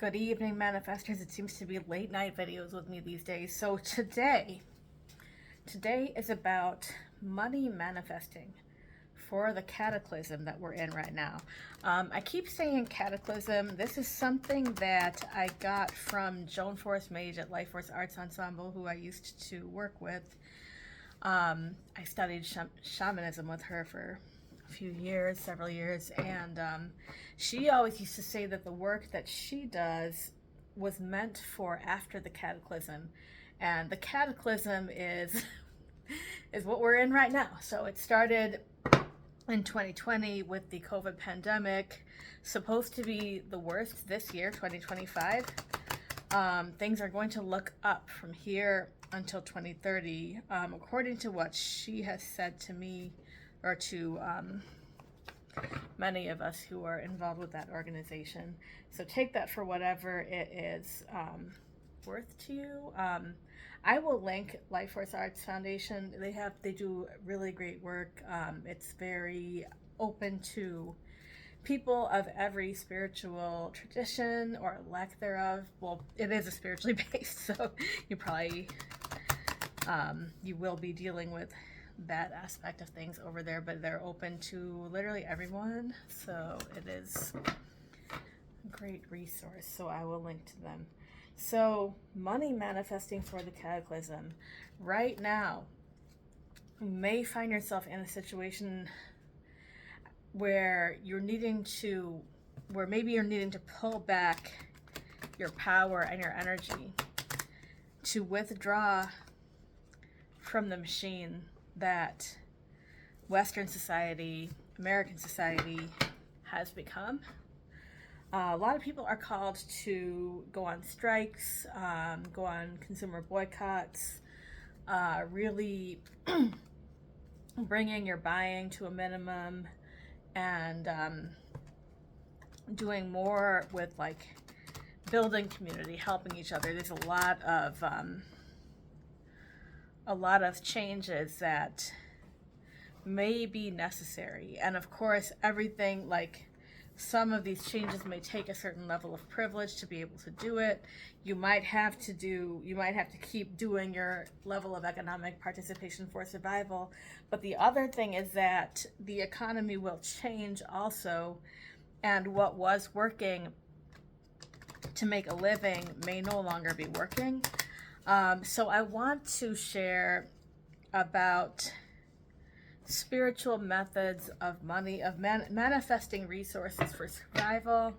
Good evening, manifestors. It seems to be late night videos with me these days. So today is about money manifesting for the cataclysm that we're in right now. I keep saying cataclysm. This is something that I got from Joan Forrest Mage at Life Force Arts Ensemble, who I used to work with. I studied shamanism with her for several years, and she always used to say that the work that she does was meant for after the cataclysm, and the cataclysm is what we're in right now. So it started in 2020 with the COVID pandemic, supposed to be the worst this year, 2025. Things are going to look up from here until 2030, according to what she has said to me, or to many of us who are involved with that organization. So take that for whatever it is worth to you. I will link Life Force Arts Foundation. They do really great work. It's very open to people of every spiritual tradition or lack thereof. Well, it is a spiritually based, so you probably you will be dealing with that aspect of things over there, but they're open to literally everyone, so it is a great resource. So I will link to them. So money manifesting for the cataclysm. Right now, you may find yourself in a situation where maybe you're needing to pull back your power and your energy to withdraw from the machine that Western society, American society has become. A lot of people are called to go on strikes, go on consumer boycotts, really bringing your buying to a minimum, and doing more with like building community, helping each other. There's a lot of changes that may be necessary, and of course everything, like some of these changes may take a certain level of privilege to be able to do it. You might have to keep doing your level of economic participation for survival, but the other thing is that the economy will change also, and what was working to make a living may no longer be working. So I want to share about spiritual methods of money, of manifesting resources for survival.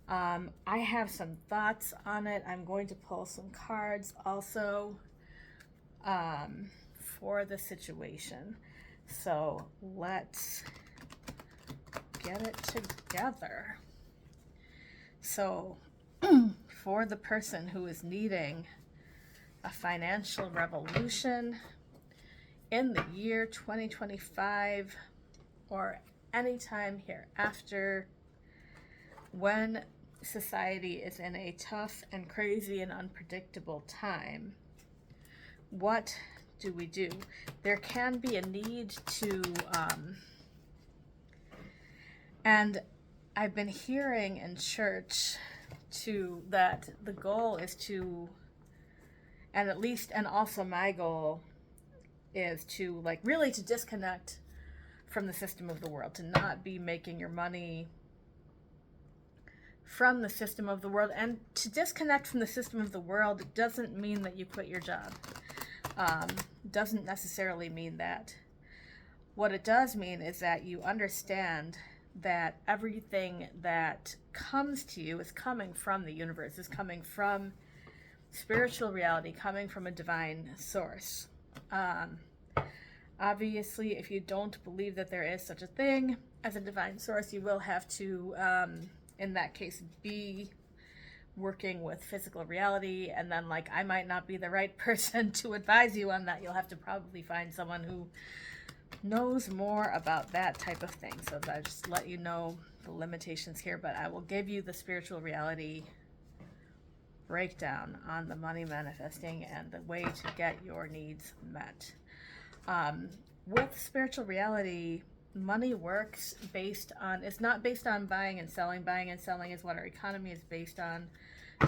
I have some thoughts on it. I'm going to pull some cards also for the situation. So let's get it together. So for the person who is needing a financial revolution in the year 2025 or anytime hereafter, when society is in a tough and crazy and unpredictable time, what do we do? There can be a need to, and I've been hearing in church that the goal is to, and also my goal is to really to disconnect from the system of the world, to not be making your money from the system of the world. And to disconnect from the system of the world doesn't mean that you quit your job. Doesn't necessarily mean that. What it does mean is that you understand that everything that comes to you is coming from the universe, is coming from spiritual reality, coming from a divine source. Obviously, if you don't believe that there is such a thing as a divine source, you will have to, in that case, be working with physical reality, and then I might not be the right person to advise you on that. You'll have to probably find someone who knows more about that type of thing. So I just let you know the limitations here, but I will give you the spiritual reality breakdown on the money manifesting and the way to get your needs met. With spiritual reality, money works based on, it's not based on buying and selling. Buying and selling is what our economy is based on.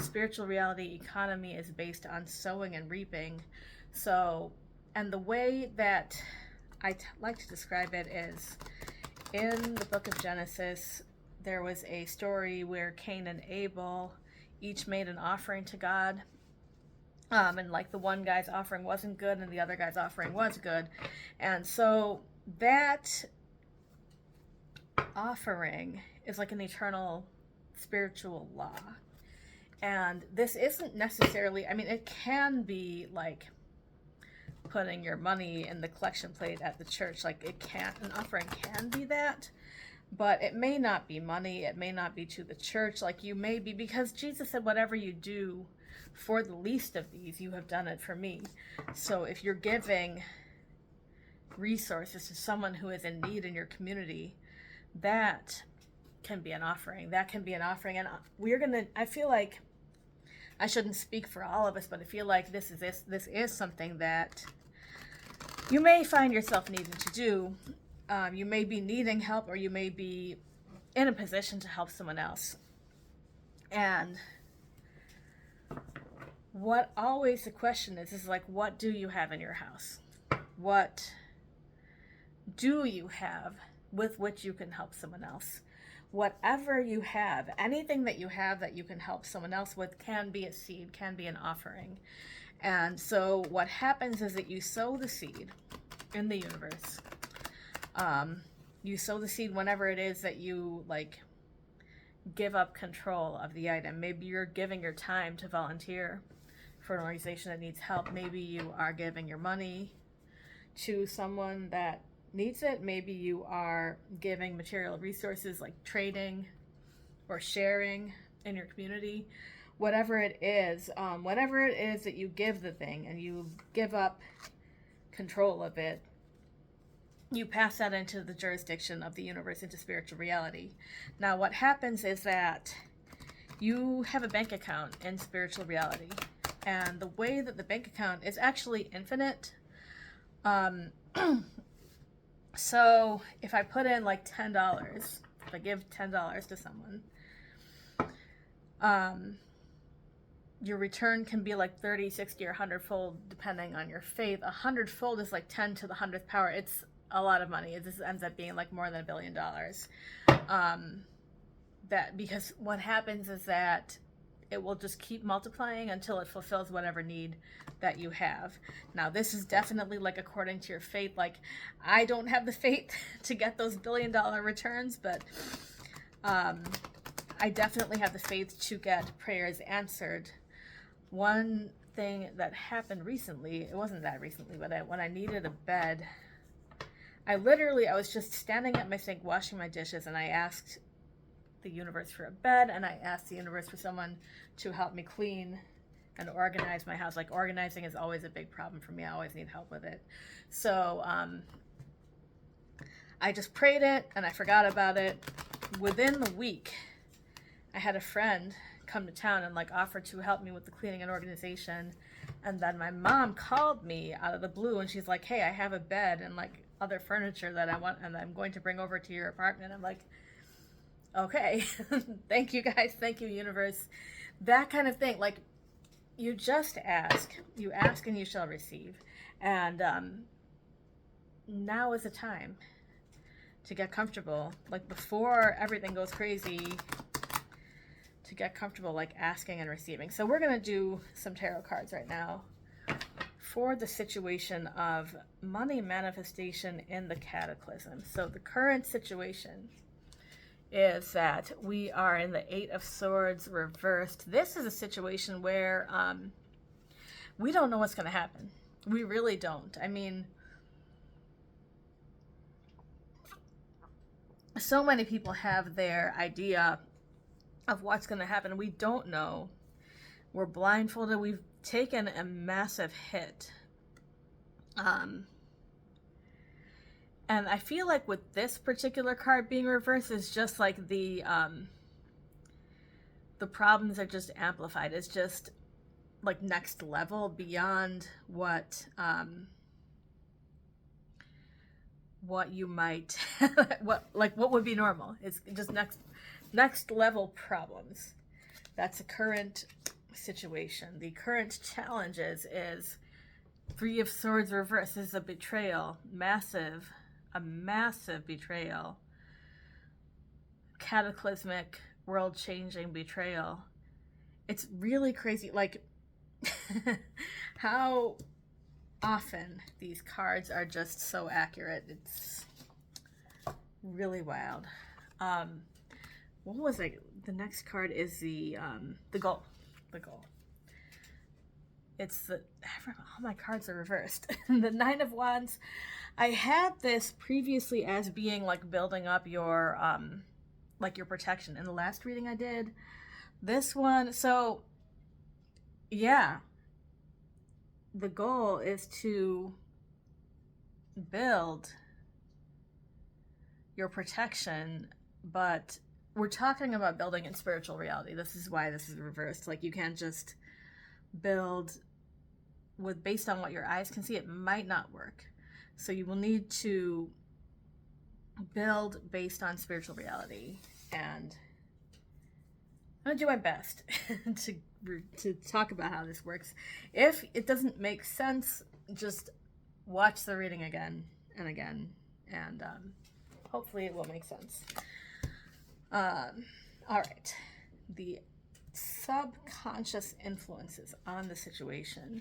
Spiritual reality economy is based on sowing and reaping. So, and the way that I like to describe it is, in the book of Genesis, there was a story where Cain and Abel each made an offering to God. And like the one guy's offering wasn't good and the other guy's offering was good. And so that offering is like an eternal spiritual law. And this isn't necessarily, I mean, it can be like putting your money in the collection plate at the church. Like an offering can be that, but it may not be money. It may not be to the church. Like you may be, because Jesus said, whatever you do for the least of these, you have done it for me. So if you're giving resources to someone who is in need in your community, that can be an offering. That can be an offering. And I feel like, I shouldn't speak for all of us, but I feel like this is something that you may find yourself needing to do. You may be needing help, or you may be in a position to help someone else. And what always the question is like, what do you have in your house? What do you have with which you can help someone else? Whatever you have, anything that you have that you can help someone else with can be a seed, can be an offering. And so what happens is that you sow the seed in the universe. You sow the seed whenever it is that you like give up control of the item. Maybe you're giving your time to volunteer for an organization that needs help. Maybe you are giving your money to someone that needs it. Maybe you are giving material resources like trading or sharing in your community. Whatever it is that you give the thing and you give up control of it, you pass that into the jurisdiction of the universe, into spiritual reality. Now what happens is that you have a bank account in spiritual reality, and the way that the bank account is actually infinite. So if I put in like $10, if I give $10 to someone, your return can be like 30, 60, or 100-fold depending on your faith. 100-fold is like 10 to the 100th power. It's a lot of money. This ends up being like more than $1 billion. Because what happens is that it will just keep multiplying until it fulfills whatever need that you have. Now, this is definitely like according to your faith. Like, I don't have the faith to get those $1 billion returns, but I definitely have the faith to get prayers answered. One thing that happened recently, it wasn't that recently, but when I needed a bed, I was just standing at my sink washing my dishes, and I asked the universe for a bed, and I asked the universe for someone to help me clean and organize my house. Like, organizing is always a big problem for me. I always need help with it. So I just prayed it, and I forgot about it. Within the week, I had a friend come to town and like offer to help me with the cleaning and organization. And then my mom called me out of the blue, and she's like, hey, I have a bed and like other furniture that I want, and I'm going to bring over to your apartment. I'm like, okay. Thank you guys. Thank you, universe. That kind of thing. Like, you just ask. You ask and you shall receive. And now is the time to get comfortable. Like, before everything goes crazy, to get comfortable, like asking and receiving. So we're going to do some tarot cards right now for the situation of money manifestation in the Cataclysm. So the current situation is that we are in the Eight of Swords reversed. This is a situation where we don't know what's going to happen. We really don't. I mean, so many people have their idea of what's going to happen. We don't know. We're blindfolded. We've taken a massive hit. And I feel like with this particular card being reversed is just like the problems are just amplified. It's just like next level beyond what what you might, what would be normal. It's just next level problems. That's a current situation. The current challenge is Three of Swords reverse. This is a betrayal, a massive betrayal, cataclysmic, world-changing betrayal. It's really crazy, like how often these cards are just so accurate. It's really wild. What was it? The next card is the goal. The goal. It's the, all my cards are reversed. The Nine of Wands. I had this previously as being like building up your like your protection in the last reading I did. This one, so yeah, the goal is to build your protection, but we're talking about building in spiritual reality. This is why this is reversed. Like, you can't just build with based on what your eyes can see. It might not work. So you will need to build based on spiritual reality, and I'm gonna do my best to talk about how this works. If it doesn't make sense, just watch the reading again and again, and hopefully it will make sense. All right, the subconscious influences on the situation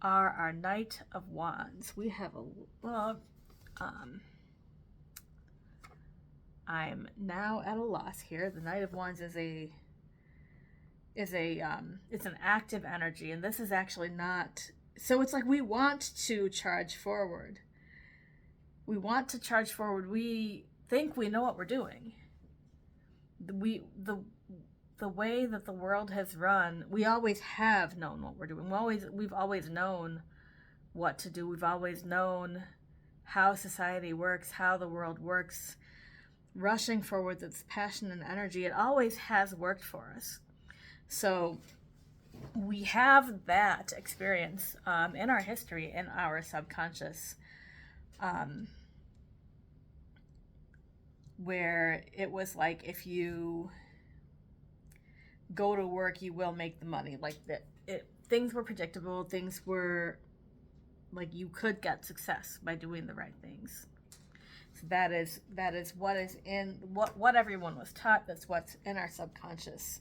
are our Knight of Wands. We have I'm now at a loss here. The Knight of Wands is it's an active energy, and this is actually not, so it's like we want to charge forward. We want to charge forward. We think we know what we're doing. The way that the world has run, we always have known what we're doing. We've always known what to do. We've always known how society works, how the world works. Rushing forward with passion and energy, it always has worked for us. So we have that experience in our history, in our subconscious, where it was like, if you go to work, you will make the money. Like, things were predictable. Things were like, you could get success by doing the right things. So that is what is in what everyone was taught. That's what's in our subconscious,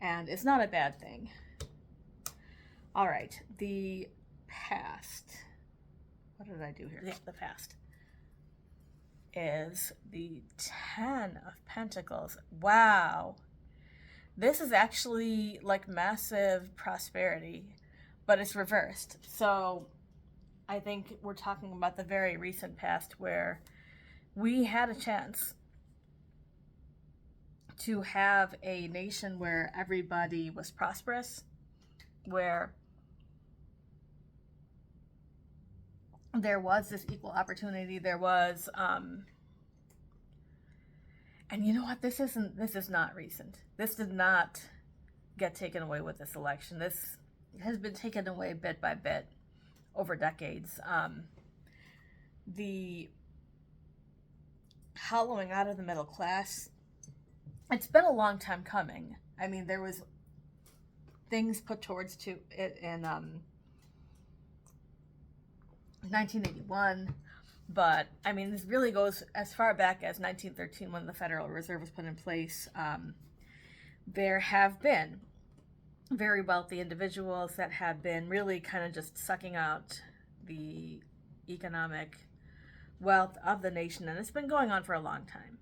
and it's not a bad thing. All right, the past. What did I do here? Yeah, the past is the Ten of Pentacles. Wow. This is actually like massive prosperity, but it's reversed. So I think we're talking about the very recent past, where we had a chance to have a nation where everybody was prosperous, where there was this equal opportunity. There was, and you know what? This is not recent. This did not get taken away with this election. This has been taken away bit by bit over decades. The hollowing out of the middle class, it's been a long time coming. I mean, there was things put towards to it in 1981, but I mean, this really goes as far back as 1913, when the Federal Reserve was put in place. There have been very wealthy individuals that have been really kind of just sucking out the economic wealth of the nation, and it's been going on for a long time.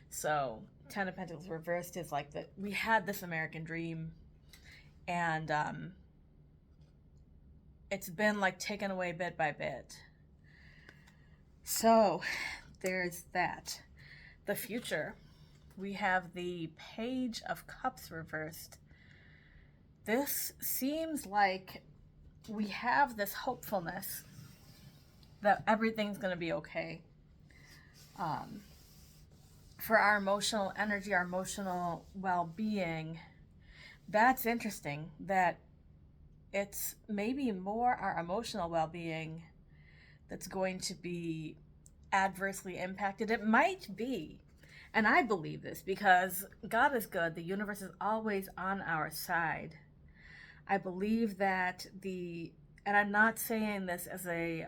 So Ten of Pentacles reversed is like that we had this American dream, and it's been like taken away bit by bit. So there's that. The future, we have the Page of Cups reversed. This seems like we have this hopefulness that everything's going to be okay. For our emotional energy, our emotional well-being, that's interesting, that it's maybe more our emotional well-being that's going to be adversely impacted. It might be, and I believe this because God is good. The universe is always on our side. I believe that and I'm not saying this as a,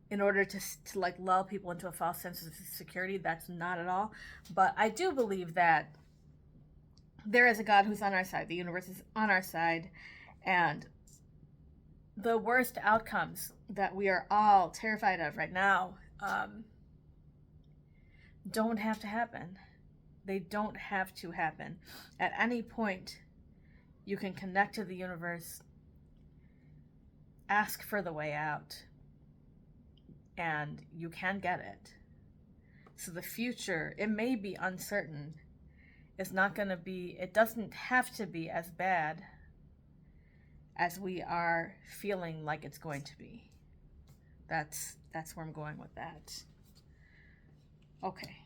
in order to like lull people into a false sense of security. That's not at all. But I do believe that there is a God who's on our side. The universe is on our side. And the worst outcomes that we are all terrified of right now don't have to happen. They don't have to happen. At any point, you can connect to the universe, ask for the way out, and you can get it. So the future, it may be uncertain. It's not going to be, it doesn't have to be as bad as we are feeling like it's going to be. That's where I'm going with that. Okay.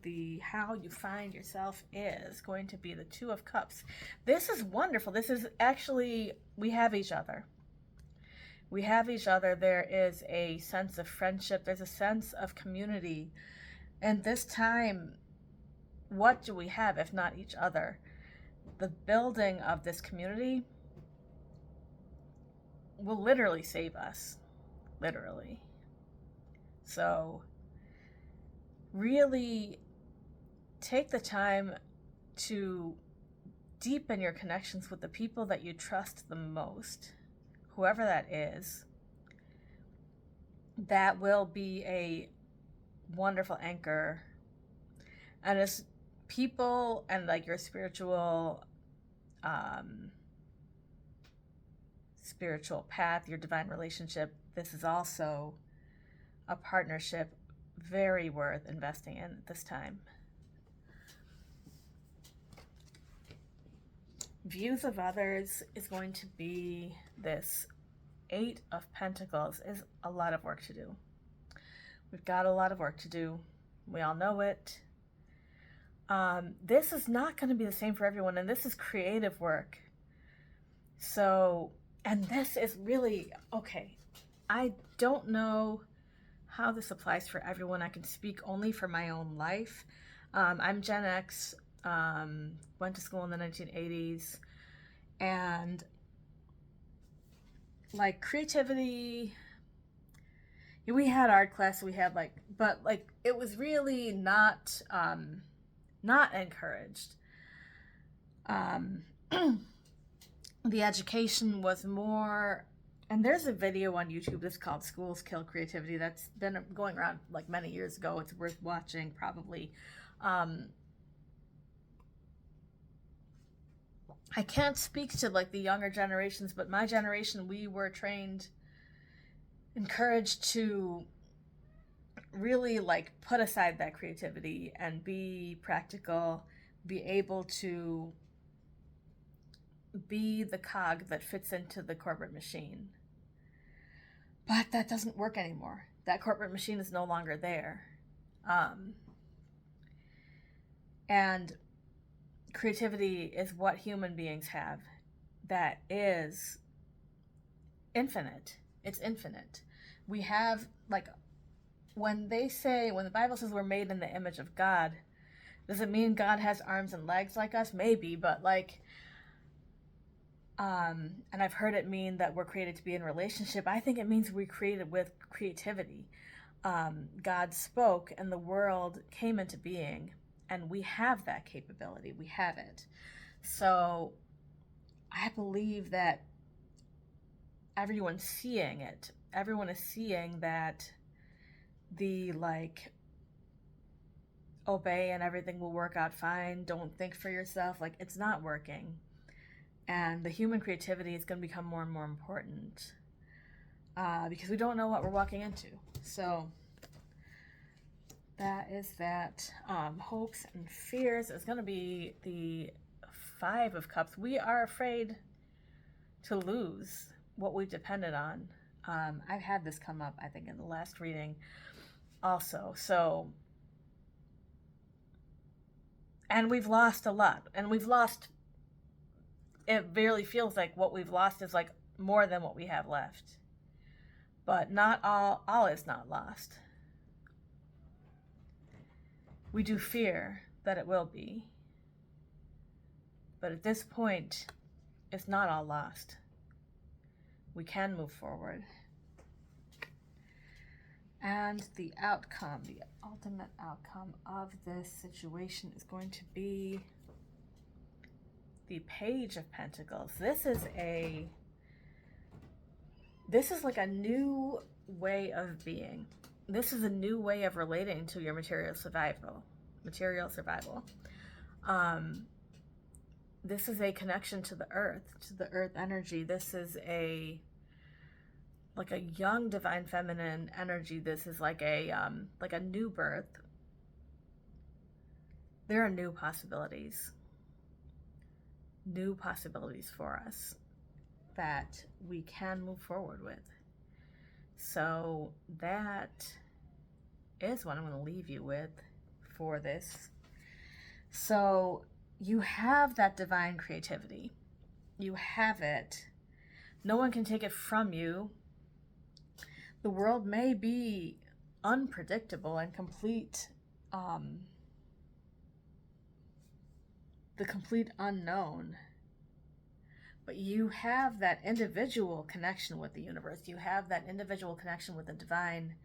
The how you find yourself is going to be the Two of Cups. This is wonderful. This is actually, we have each other. We have each other. There is a sense of friendship. There's a sense of community. And this time, what do we have if not each other? The building of this community will literally save us. Literally. So really take the time to deepen your connections with the people that you trust the most, whoever that is. That will be a wonderful anchor. And as people and like your spiritual path, your divine relationship, this is also a partnership very worth investing in at this time. Views of others is going to be this Eight of Pentacles. Is a lot of work to do. We've got a lot of work to do. We all know it. This is not going to be the same for everyone, and this is creative work. So, and this is really, okay, I don't know how this applies for everyone. I can speak only for my own life. I'm Gen X, went to school in the 1980s, and like creativity, we had art class, we had but it was really not encouraged. The education was more, and there's a video on YouTube that's called Schools Kill Creativity that's been going around like many years ago. It's worth watching probably. I can't speak to like the younger generations, but my generation, we were encouraged to really like put aside that creativity and be practical, be able to be the cog that fits into the corporate machine. But that doesn't work anymore. That corporate machine is no longer there. And creativity is what human beings have that is infinite. It's infinite. We have, like, when the Bible says we're made in the image of God, does it mean God has arms and legs like us? Maybe, but and I've heard it mean that we're created to be in relationship. I think it means we're created with creativity. God spoke and the world came into being, and we have that capability. We have it. So I believe that everyone's seeing it. Everyone is seeing that the obey and everything will work out fine. Don't think for yourself. It's not working. And the human creativity is going to become more and more important because we don't know what we're walking into. So that is that. Hopes and fears is going to be the Five of Cups. We are afraid to lose what we've depended on. I've had this come up, I think, in the last reading also. So, and we've lost a lot. And we've lost, it really feels like what we've lost is more than what we have left. But not all is not lost. We do fear that it will be. But at this point, it's not all lost. We can move forward. And the outcome, the ultimate outcome of this situation is going to be the Page of Pentacles. This is like a new way of being. This is a new way of relating to your material survival. This is a connection to the earth energy. This is like a young divine feminine energy. This is like a new birth. There are new possibilities for us that we can move forward with. So that is what I'm going to leave you with for this. So you have that divine creativity. You have it. No one can take it from you. The world may be unpredictable and the complete unknown. But you have that individual connection with the universe. You have that individual connection with the divine.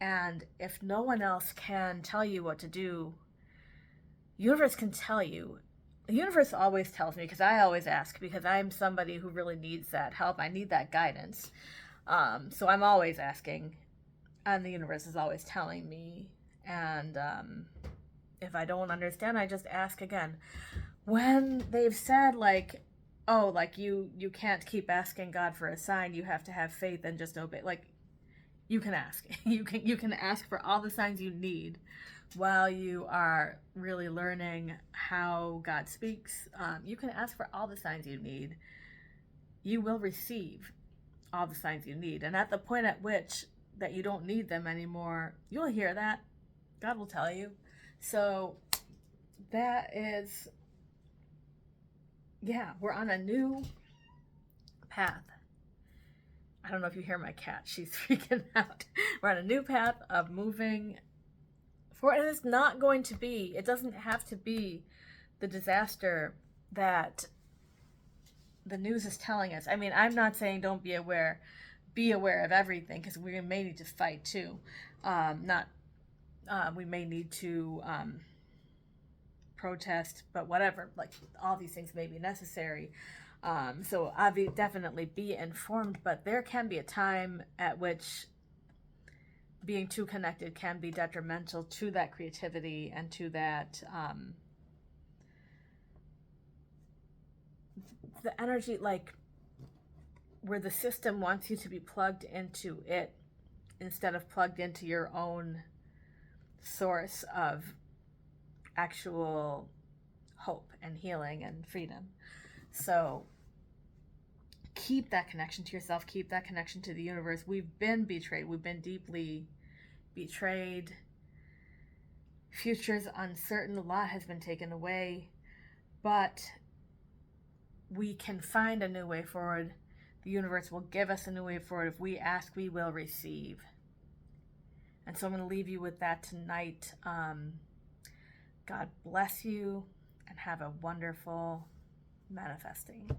And if no one else can tell you what to do, the universe can tell you. The universe always tells me, because I always ask, because I'm somebody who really needs that help. I need that guidance. So I'm always asking, and the universe is always telling me. And if I don't understand, I just ask again. When they've said, like, oh, like you can't keep asking God for a sign, you have to have faith and just obey. Like, you can ask. You can ask for all the signs you need while you are really learning how God speaks. You can ask for all the signs you need. You will receive all the signs you need. And at the point at which that you don't need them anymore, you'll hear that. God will tell you. So that is, yeah, we're on a new path. I don't know if you hear my cat. She's freaking out. We're on a new path of moving forward. And it's not going to be, it doesn't have to be the disaster that the news is telling us. I mean, I'm not saying don't be aware of everything, because we may need to fight too. We may need to protest, but whatever, like all these things may be necessary. So definitely be informed, but there can be a time at which being too connected can be detrimental to that creativity and to that the energy, like where the system wants you to be plugged into it instead of plugged into your own source of actual hope and healing and freedom. So keep that connection to yourself, keep that connection to the universe. We've been betrayed. We've been deeply betrayed. Future's uncertain. A lot has been taken away, but we can find a new way forward. The universe will give us a new way forward. If we ask, we will receive. And so I'm going to leave you with that tonight. God bless you and have a wonderful manifesting.